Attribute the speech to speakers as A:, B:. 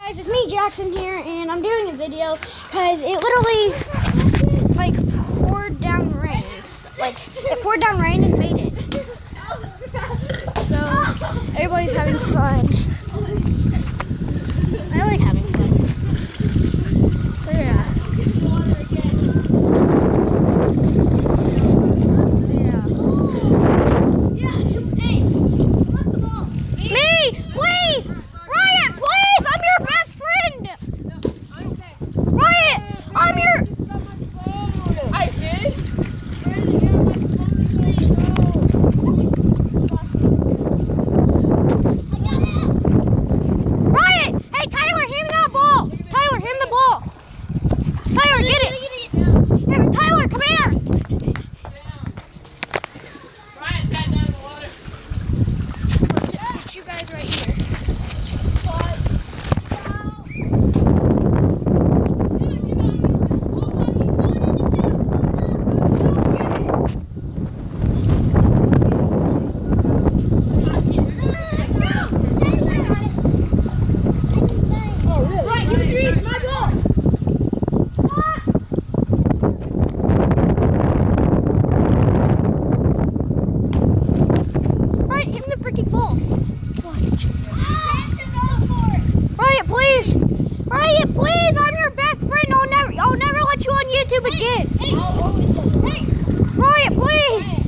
A: Guys, it's me, Jackson here, and I'm doing a video because it literally poured down rain. It poured down rain and made it. So everybody's having fun. I like having fun. So yeah. Ryan, please, I'm your best friend. I'll never let you on YouTube again. Ryan, please.